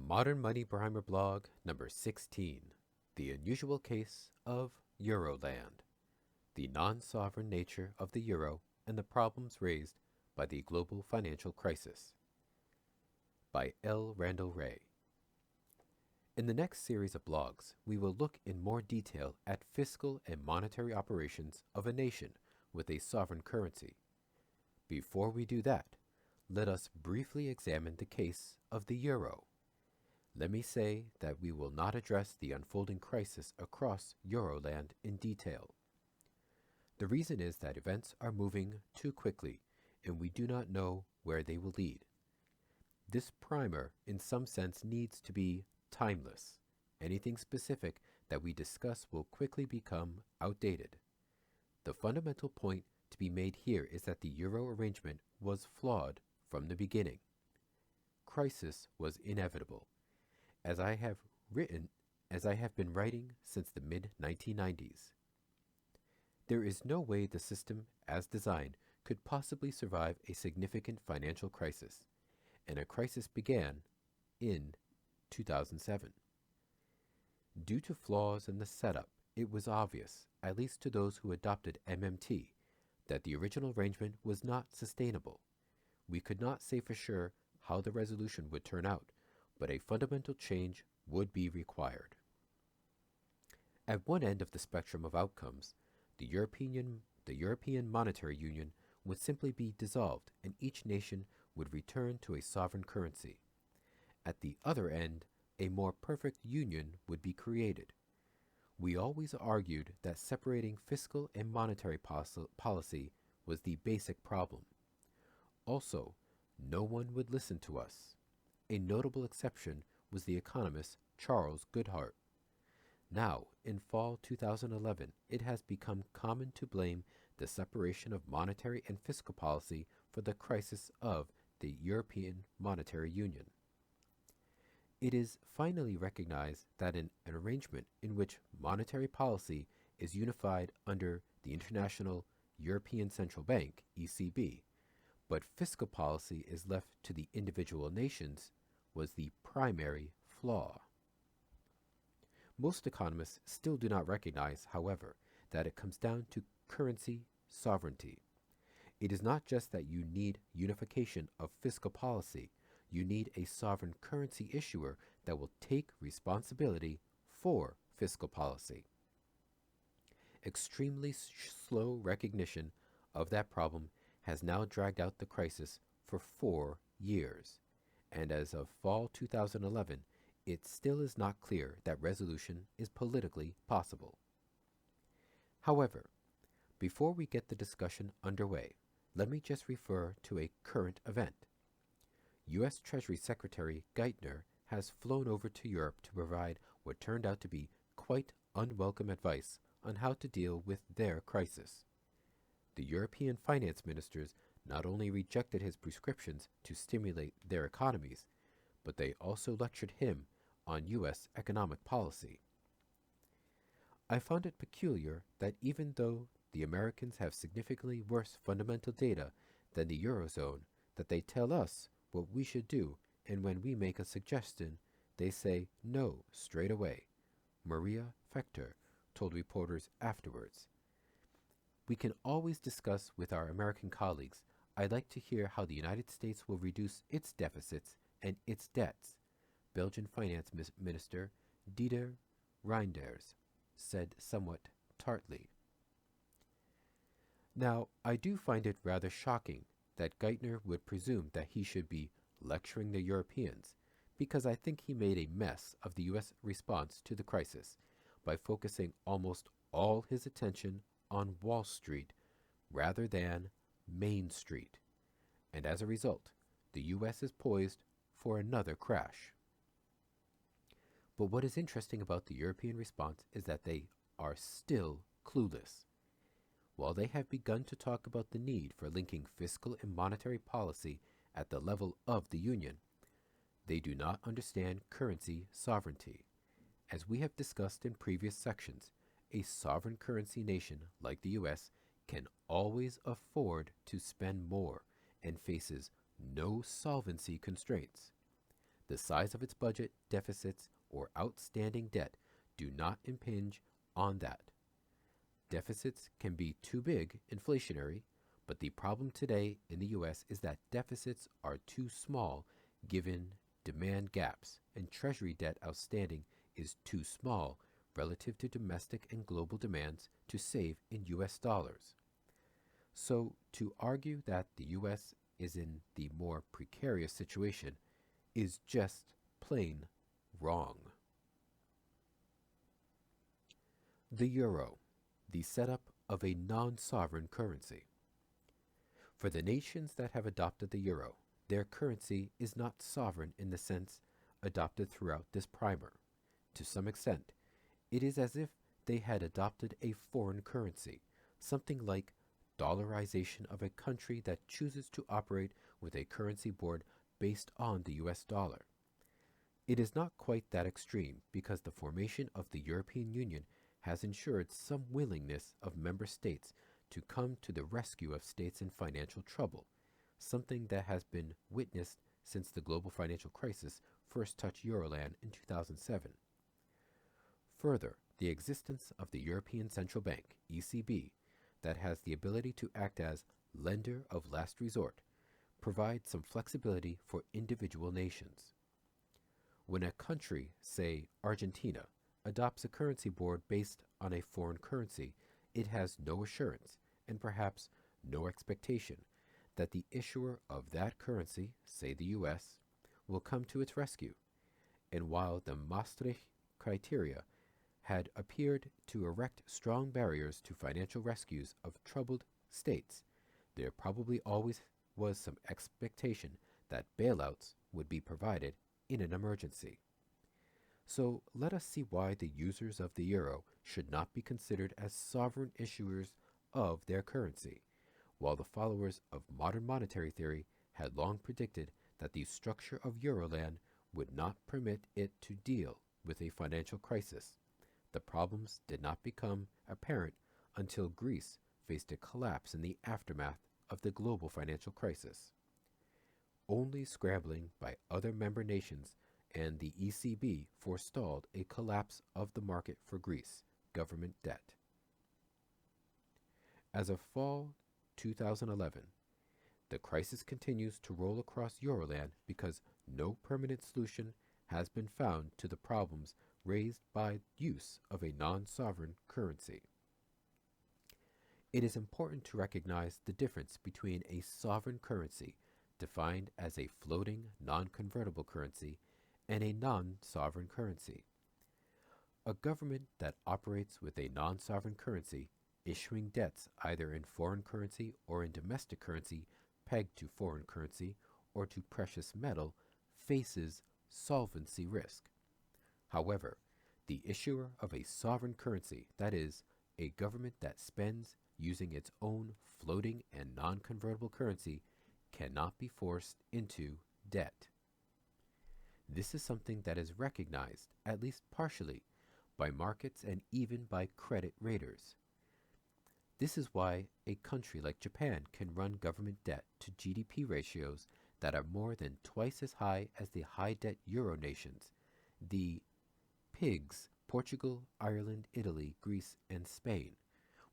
Modern Money Primer Blog number 16, The Unusual Case of Euroland, the non-sovereign nature of the euro and the problems raised by the global financial crisis, by L. Randall Wray. In the next series of blogs, we will look in more detail at fiscal and monetary operations of a nation with a sovereign currency. Before we do that, let us briefly examine the case of the euro. Let me say that we will not address the unfolding crisis across Euroland in detail. The reason is that events are moving too quickly and we do not know where they will lead. This primer, in some sense, needs to be timeless. Anything specific that we discuss will quickly become outdated. The fundamental point to be made here is that the euro arrangement was flawed from the beginning. Crisis was inevitable. As I have been writing since the mid-1990s. There is no way the system, as designed, could possibly survive a significant financial crisis, and a crisis began in 2007. Due to flaws in the setup, it was obvious, at least to those who adopted MMT, that the original arrangement was not sustainable. We could not say for sure how the resolution would turn out, but a fundamental change would be required. At one end of the spectrum of outcomes, the European Monetary Union would simply be dissolved and each nation would return to a sovereign currency. At the other end, a more perfect union would be created. We always argued that separating fiscal and monetary policy was the basic problem. Also, no one would listen to us. A notable exception was the economist Charles Goodhart. Now, in fall 2011, it has become common to blame the separation of monetary and fiscal policy for the crisis of the European Monetary Union. It is finally recognized that an arrangement in which monetary policy is unified under the International European Central Bank, ECB, but fiscal policy is left to the individual nations was the primary flaw. Most economists still do not recognize, however, that it comes down to currency sovereignty. It is not just that you need unification of fiscal policy, you need a sovereign currency issuer that will take responsibility for fiscal policy. Extremely slow recognition of that problem has now dragged out the crisis for 4 years. And as of fall 2011, it still is not clear that resolution is politically possible. However, before we get the discussion underway, let me just refer to a current event. U.S. Treasury Secretary Geithner has flown over to Europe to provide what turned out to be quite unwelcome advice on how to deal with their crisis. The European finance ministers not only rejected his prescriptions to stimulate their economies, but they also lectured him on U.S. economic policy. I found it peculiar that even though the Americans have significantly worse fundamental data than the Eurozone, that they tell us what we should do, and when we make a suggestion, they say no straight away, Maria Fechter told reporters afterwards. We can always discuss with our American colleagues. I'd like to hear how the United States will reduce its deficits and its debts, Belgian Finance Minister Dieter Reynders said somewhat tartly. Now, I do find it rather shocking that Geithner would presume that he should be lecturing the Europeans, because I think he made a mess of the U.S. response to the crisis by focusing almost all his attention on Wall Street rather than Main Street, and as a result, the U.S. is poised for another crash. But what is interesting about the European response is that they are still clueless. While they have begun to talk about the need for linking fiscal and monetary policy at the level of the Union, they do not understand currency sovereignty. As we have discussed in previous sections, a sovereign currency nation like the U.S. can always afford to spend more and faces no solvency constraints. The size of its budget, deficits, or outstanding debt do not impinge on that. Deficits can be too big, inflationary, but the problem today in the US is that deficits are too small given demand gaps, and treasury debt outstanding is too small relative to domestic and global demands to save in US dollars. So, to argue that the US is in the more precarious situation is just plain wrong. The euro, the setup of a non-sovereign currency. For the nations that have adopted the euro, their currency is not sovereign in the sense adopted throughout this primer. To some extent, it is as if they had adopted a foreign currency, something like dollarization of a country that chooses to operate with a currency board based on the US dollar. It is not quite that extreme because the formation of the European Union has ensured some willingness of member states to come to the rescue of states in financial trouble, something that has been witnessed since the global financial crisis first touched Euroland in 2007. Further, the existence of the European Central Bank, ECB, that has the ability to act as lender of last resort, provides some flexibility for individual nations. When a country, say Argentina, adopts a currency board based on a foreign currency, it has no assurance, and perhaps no expectation, that the issuer of that currency, say the US, will come to its rescue. And while the Maastricht criteria had appeared to erect strong barriers to financial rescues of troubled states, there probably always was some expectation that bailouts would be provided in an emergency. So let us see why the users of the euro should not be considered as sovereign issuers of their currency, while the followers of modern monetary theory had long predicted that the structure of Euroland would not permit it to deal with a financial crisis. The problems did not become apparent until Greece faced a collapse in the aftermath of the global financial crisis. Only scrambling by other member nations and the ECB forestalled a collapse of the market for Greece government debt. As of fall 2011, the crisis continues to roll across Euroland because no permanent solution has been found to the problems raised by use of a non-sovereign currency. It is important to recognize the difference between a sovereign currency, defined as a floating, non-convertible currency, and a non-sovereign currency. A government that operates with a non-sovereign currency, issuing debts either in foreign currency or in domestic currency pegged to foreign currency or to precious metal, faces solvency risk. However, the issuer of a sovereign currency, that is, a government that spends using its own floating and non-convertible currency, cannot be forced into debt. This is something that is recognized, at least partially, by markets and even by credit raters. This is why a country like Japan can run government debt to GDP ratios that are more than twice as high as the high-debt euro nations, the PIGS, Portugal, Ireland, Italy, Greece, and Spain,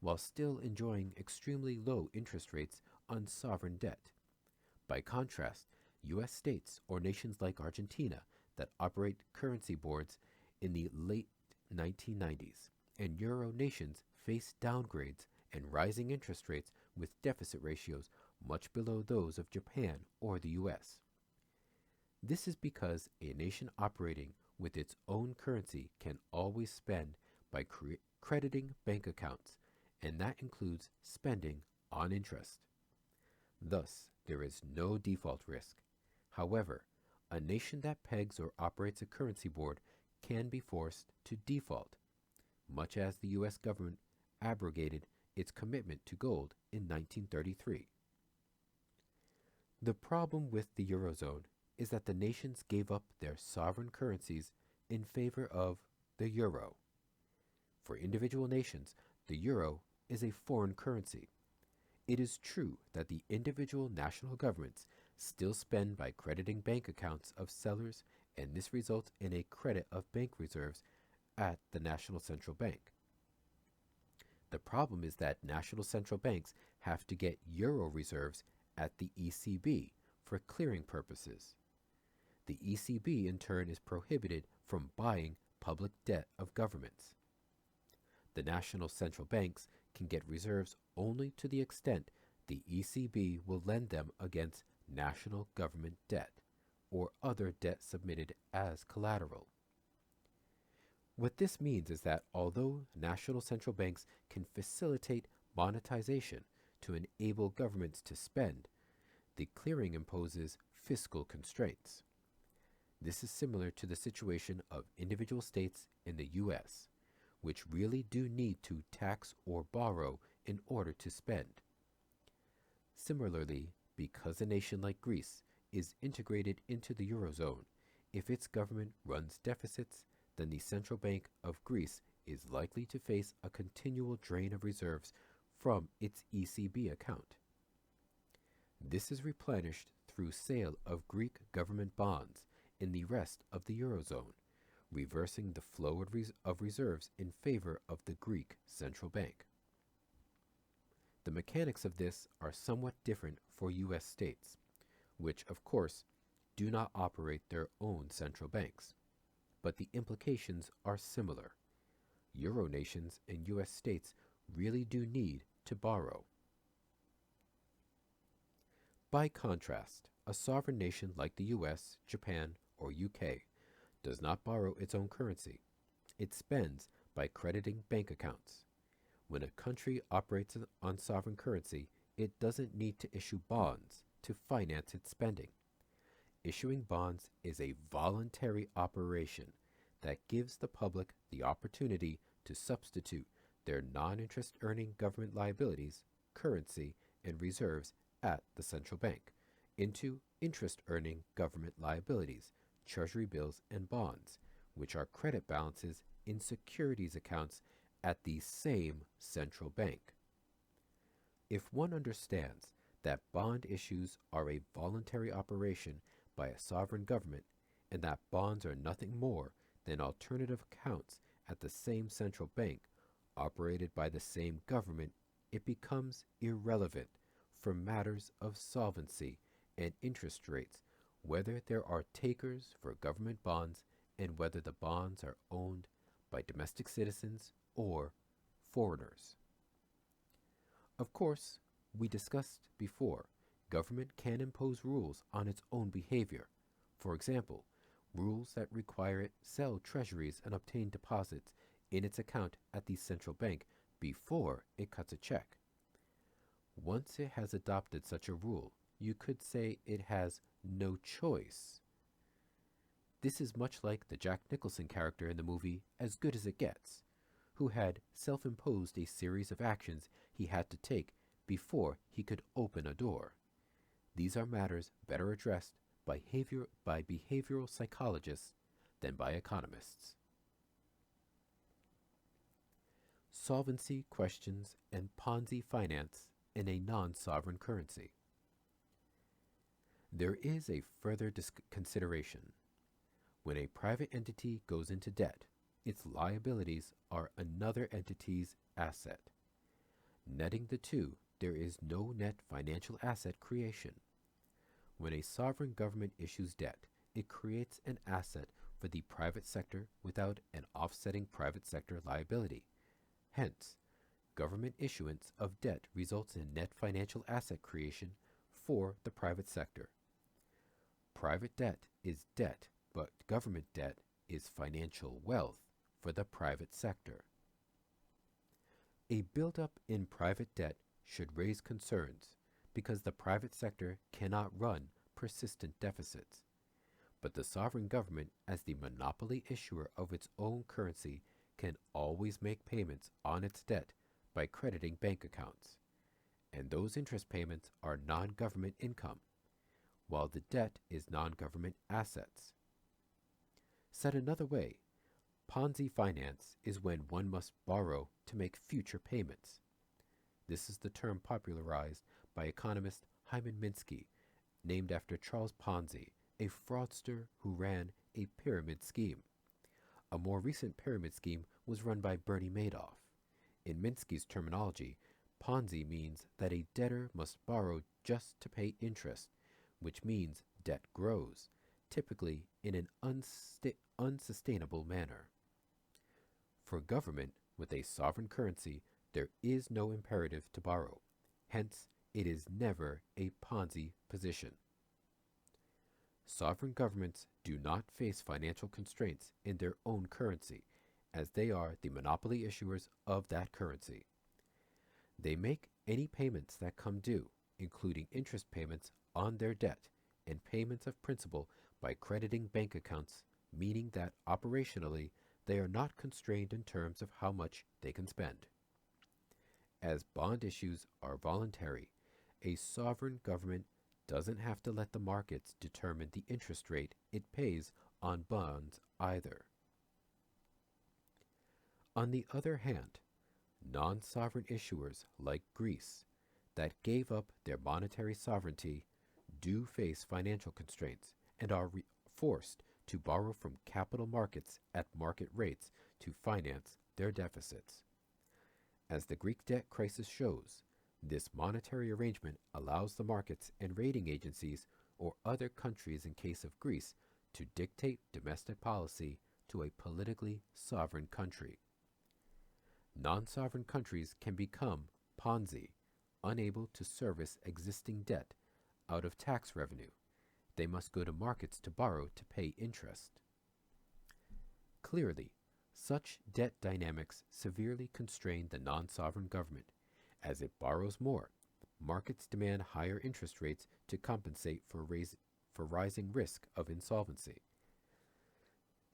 while still enjoying extremely low interest rates on sovereign debt. By contrast, U.S. states or nations like Argentina that operate currency boards in the late 1990s and euro nations face downgrades and rising interest rates with deficit ratios much below those of Japan or the U.S. This is because a nation operating with its own currency can always spend by crediting bank accounts, and that includes spending on interest. Thus, there is no default risk. However, a nation that pegs or operates a currency board can be forced to default, much as the U.S. government abrogated its commitment to gold in 1933. The problem with the Eurozone is that the nations gave up their sovereign currencies in favor of the euro. For individual nations, the euro is a foreign currency. It is true that the individual national governments still spend by crediting bank accounts of sellers and this results in a credit of bank reserves at the National Central Bank. The problem is that national central banks have to get euro reserves at the ECB for clearing purposes. The ECB in turn is prohibited from buying public debt of governments. The national central banks can get reserves only to the extent the ECB will lend them against national government debt or other debt submitted as collateral. What this means is that although national central banks can facilitate monetization to enable governments to spend, the clearing imposes fiscal constraints. This is similar to the situation of individual states in the US, which really do need to tax or borrow in order to spend. Similarly, because a nation like Greece is integrated into the Eurozone, if its government runs deficits, then the Central Bank of Greece is likely to face a continual drain of reserves from its ECB account. This is replenished through sale of Greek government bonds in the rest of the Eurozone, reversing the flow of reserves in favor of the Greek Central Bank. The mechanics of this are somewhat different for US states, which, of course, do not operate their own central banks, but the implications are similar. Euro nations and US states really do need to borrow. By contrast, a sovereign nation like the US, Japan, or UK does not borrow its own currency. It spends by crediting bank accounts. When a country operates on sovereign currency, it doesn't need to issue bonds to finance its spending. Issuing bonds is a voluntary operation that gives the public the opportunity to substitute their non-interest earning government liabilities, currency, and reserves at the central bank into interest earning government liabilities, treasury bills, and bonds, which are credit balances in securities accounts at the same central bank. If one understands that bond issues are a voluntary operation by a sovereign government and that bonds are nothing more than alternative accounts at the same central bank operated by the same government, it becomes irrelevant for matters of solvency and interest rates whether there are takers for government bonds and whether the bonds are owned by domestic citizens or foreigners. Of course, we discussed before, government can impose rules on its own behavior. For example, rules that require it sell treasuries and obtain deposits in its account at the central bank before it cuts a check. Once it has adopted such a rule, you could say it has no choice. This is much like the Jack Nicholson character in the movie As Good as It Gets, who had self-imposed a series of actions he had to take before he could open a door. These are matters better addressed by behavioral psychologists than by economists. Solvency questions and Ponzi finance in a non-sovereign currency. There is a further consideration. When a private entity goes into debt, its liabilities are another entity's asset. Netting the two, there is no net financial asset creation. When a sovereign government issues debt, it creates an asset for the private sector without an offsetting private sector liability. Hence, government issuance of debt results in net financial asset creation for the private sector. Private debt is debt, but government debt is financial wealth for the private sector. A buildup in private debt should raise concerns because the private sector cannot run persistent deficits. But the sovereign government, as the monopoly issuer of its own currency, can always make payments on its debt by crediting bank accounts, and those interest payments are non-government income, while the debt is non-government assets. Said another way, Ponzi finance is when one must borrow to make future payments. This is the term popularized by economist Hyman Minsky, named after Charles Ponzi, a fraudster who ran a pyramid scheme. A more recent pyramid scheme was run by Bernie Madoff. In Minsky's terminology, Ponzi means that a debtor must borrow just to pay interest, which means debt grows, typically in an unsustainable manner. For government with a sovereign currency, there is no imperative to borrow. Hence, it is never a Ponzi position. Sovereign governments do not face financial constraints in their own currency, as they are the monopoly issuers of that currency. They make any payments that come due, including interest payments on their debt and payments of principal by crediting bank accounts, meaning that operationally they are not constrained in terms of how much they can spend. As bond issues are voluntary, a sovereign government doesn't have to let the markets determine the interest rate it pays on bonds either. On the other hand, non-sovereign issuers like Greece that gave up their monetary sovereignty do face financial constraints and are forced to borrow from capital markets at market rates to finance their deficits. As the Greek debt crisis shows, this monetary arrangement allows the markets and rating agencies or other countries in case of Greece to dictate domestic policy to a politically sovereign country. Non-sovereign countries can become Ponzi, unable to service existing debt out of tax revenue. They must go to markets to borrow to pay interest. Clearly, such debt dynamics severely constrain the non-sovereign government. As it borrows more, markets demand higher interest rates to compensate for rising risk of insolvency.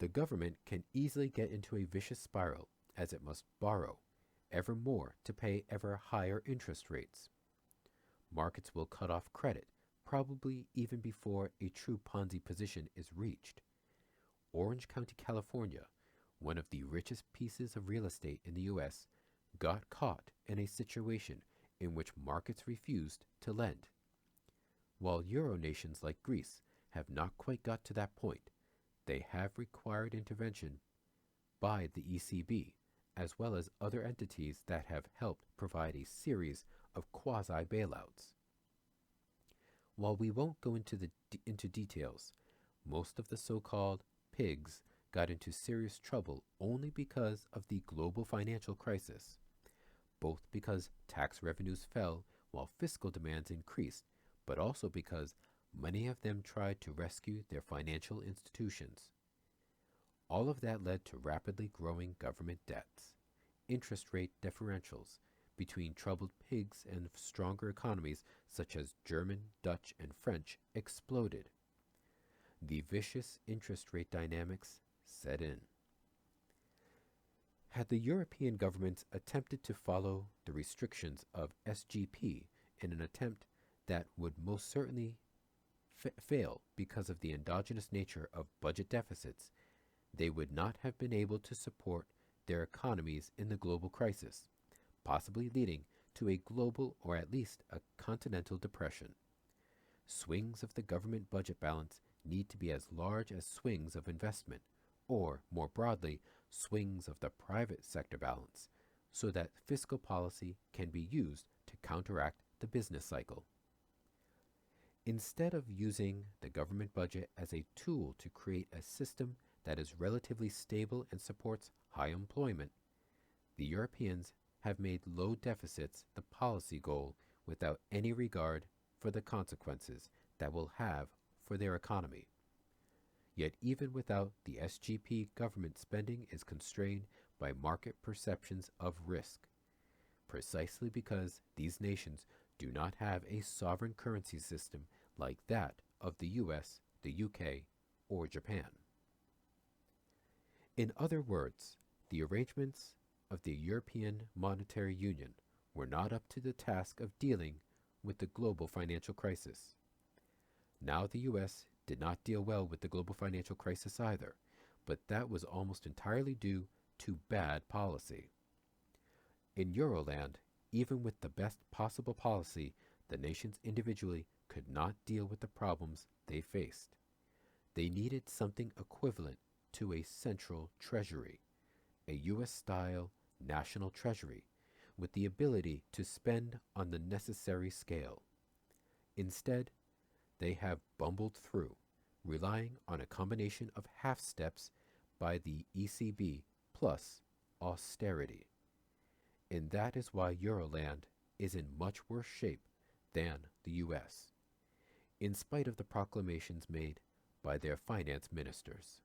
The government can easily get into a vicious spiral as it must borrow ever more to pay ever higher interest rates. Markets will cut off credit, probably even before a true Ponzi position is reached. Orange County, California, one of the richest pieces of real estate in the U.S., got caught in a situation in which markets refused to lend. While Euro nations like Greece have not quite got to that point, they have required intervention by the ECB, as well as other entities that have helped provide a series of quasi-bailouts. While we won't go into details, most of the so-called pigs got into serious trouble only because of the global financial crisis, both because tax revenues fell while fiscal demands increased, but also because many of them tried to rescue their financial institutions. All of that led to rapidly growing government debts. Interest rate differentials between troubled pigs and stronger economies such as German, Dutch, and French exploded. The vicious interest rate dynamics set in. Had the European governments attempted to follow the restrictions of SGP in an attempt that would most certainly fail because of the endogenous nature of budget deficits, they would not have been able to support their economies in the global crisis, possibly leading to a global or at least a continental depression. Swings of the government budget balance need to be as large as swings of investment, or, more broadly, swings of the private sector balance, so that fiscal policy can be used to counteract the business cycle. Instead of using the government budget as a tool to create a system that is relatively stable and supports high employment, the Europeans have made low deficits the policy goal without any regard for the consequences that will have for their economy. Yet even without the SGP, government spending is constrained by market perceptions of risk, precisely because these nations do not have a sovereign currency system like that of the US, the UK, or Japan. In other words, the arrangements of the European Monetary Union were not up to the task of dealing with the global financial crisis. Now the US did not deal well with the global financial crisis either, but that was almost entirely due to bad policy. In Euroland, even with the best possible policy, the nations individually could not deal with the problems they faced. They needed something equivalent to a central treasury, a U.S.-style national treasury with the ability to spend on the necessary scale. Instead, they have bumbled through, relying on a combination of half steps by the ECB plus austerity. And that is why Euroland is in much worse shape than the US, in spite of the proclamations made by their finance ministers.